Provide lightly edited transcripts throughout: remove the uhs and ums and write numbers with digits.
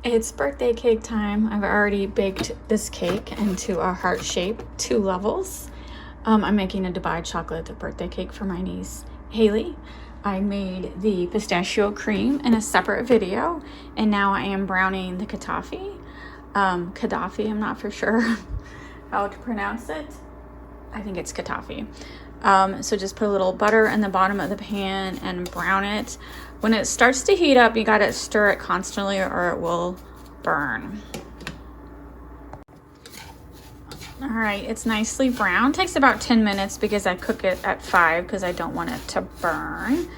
It's birthday cake time. I've already baked this cake into a heart shape, 2 levels. I'm making a Dubai chocolate birthday cake for my niece, Haley. I made the pistachio cream in a separate video, and now I am browning the Gaddafi. I'm not for sure how to pronounce it. I think it's Gaddafi. So just put a little butter in the bottom of the pan and brown it. When it starts to heat up, you gotta stir it constantly or it will burn. All right, it's nicely brown. It takes about 10 minutes because I cook it at 5 because I don't want it to burn.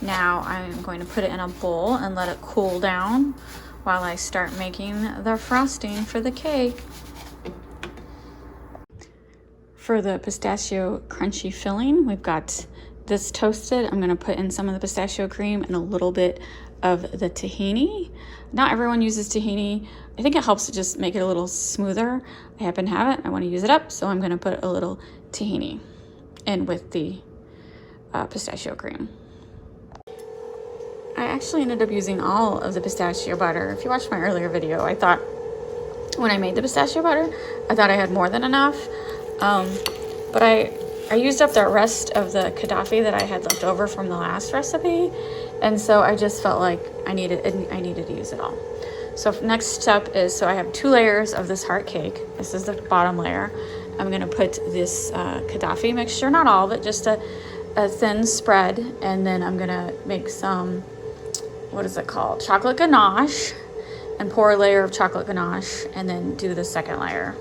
Now I'm going to put it in a bowl and let it cool down while I start making the frosting for the cake. For the pistachio crunchy filling, we've got this toasted. I'm gonna put in some of the pistachio cream and a little bit of the tahini. Not everyone uses tahini. I think it helps to just make it a little smoother. I happen to have it. I wanna use it up, so I'm gonna put a little tahini in with the pistachio cream. I actually ended up using all of the pistachio butter. If you watched my earlier video, I thought when I made the pistachio butter, I thought I had more than enough. But I used up the rest of the Gaddafi that I had left over from the last recipe, and so I just felt like I needed to use it all. So next step is, so I have 2 layers of this heart cake. This is the bottom layer. I'm gonna put this Gaddafi mixture, not all of it, just a thin spread, and then I'm gonna make some, what is it called, chocolate ganache, and pour a layer of chocolate ganache, and then do the second layer.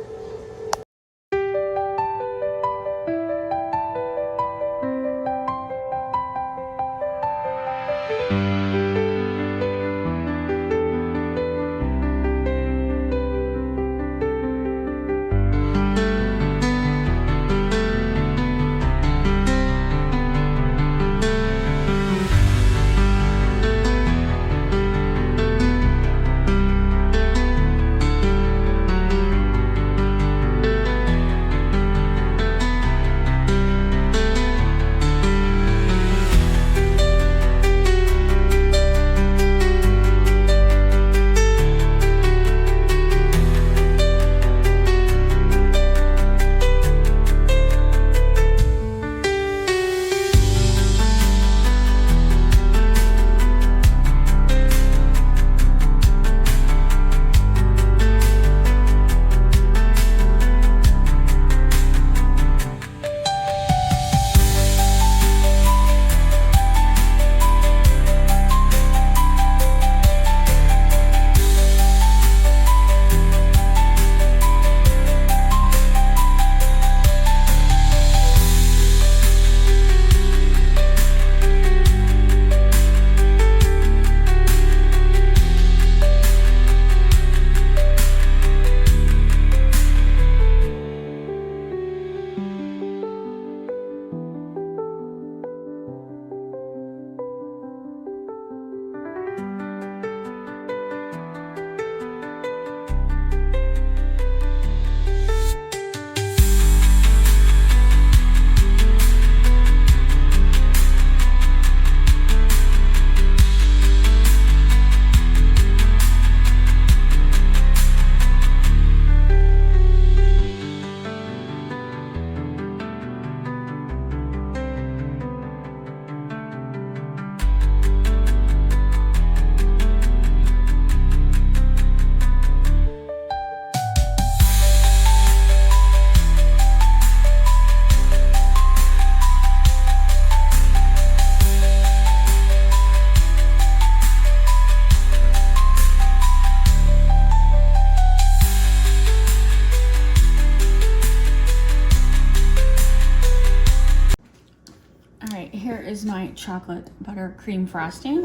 Here is my chocolate buttercream frosting.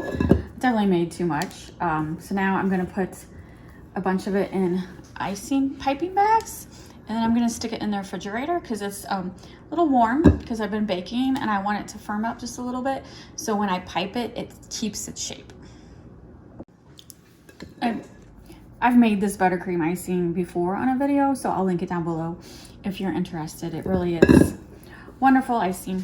Definitely made too much. So now I'm gonna put a bunch of it in icing piping bags, and then I'm gonna stick it in the refrigerator because it's a little warm because I've been baking and I want it to firm up just a little bit. So when I pipe it, it keeps its shape. I've made this buttercream icing before on a video, so I'll link it down below if you're interested. It really is wonderful icing.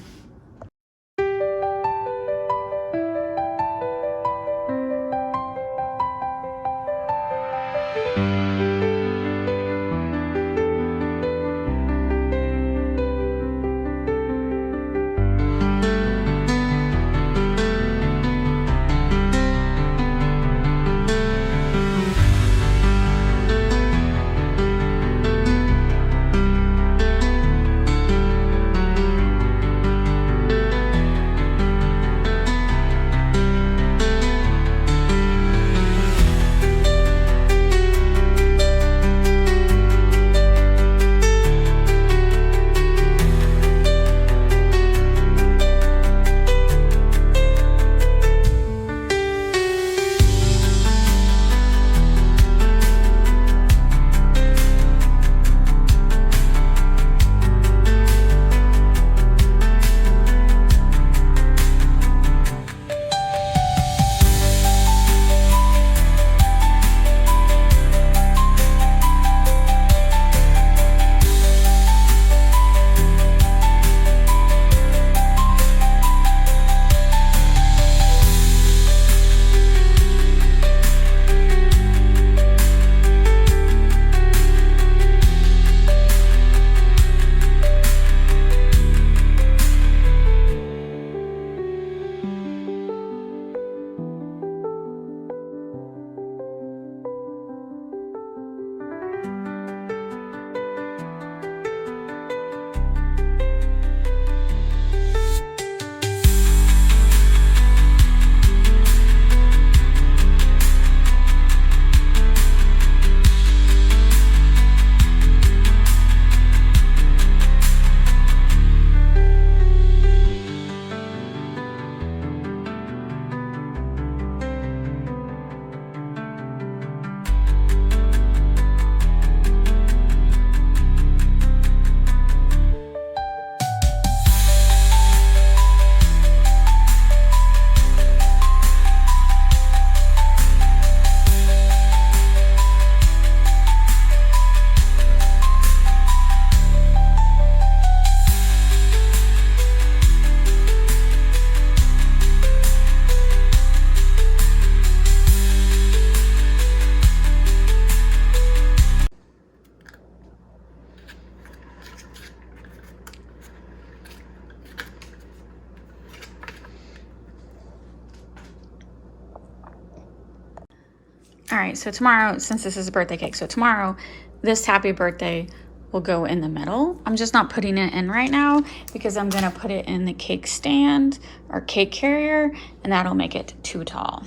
All right, so tomorrow, since this is a birthday cake, so tomorrow, this happy birthday will go in the middle. I'm just not putting it in right now because I'm gonna put it in the cake stand or cake carrier, and that'll make it too tall.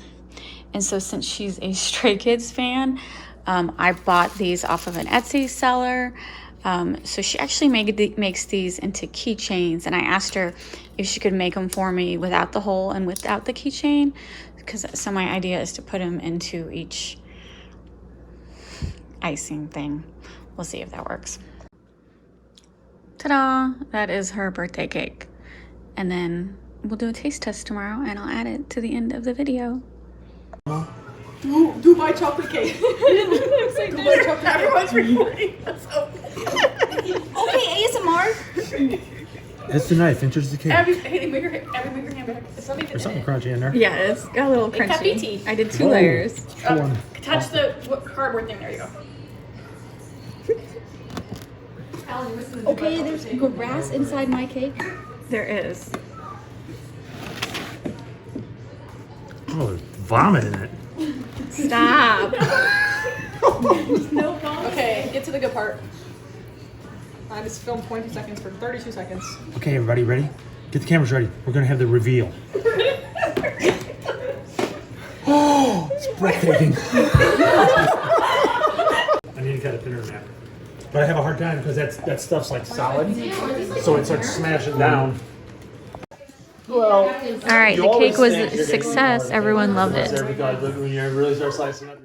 And so since she's a Stray Kids fan, I bought these off of an Etsy seller. So she actually makes these into keychains, and I asked her if she could make them for me without the hole and without the keychain, because so my idea is to put them into each icing thing. We'll see if that works. Ta-da! That is her birthday cake. And then we'll do a taste test tomorrow, and I'll add it to the end of the video. Dubai chocolate cake. Dubai chocolate cake. Everyone's recording. Okay, ASMR. It's the knife, enters the cake. Hey, move your hand back. It's not even There's something crunchy in there. Yeah, it's got a little crunchy. I did 2 layers. Touch the cardboard thing. There you go. Okay, there's grass inside my cake. There is. Oh, there's vomit in it. Stop. Okay, get to the good part. I just filmed 20 seconds for 32 seconds. Okay, everybody, ready? Get the cameras ready. We're gonna have the reveal. Oh, it's breathtaking. I need to cut a thinner than that. But I have a hard time because that stuff's like solid, so it's like smashing down. Well, All right, the cake was a success. Everyone loved it. When you really start slicing up.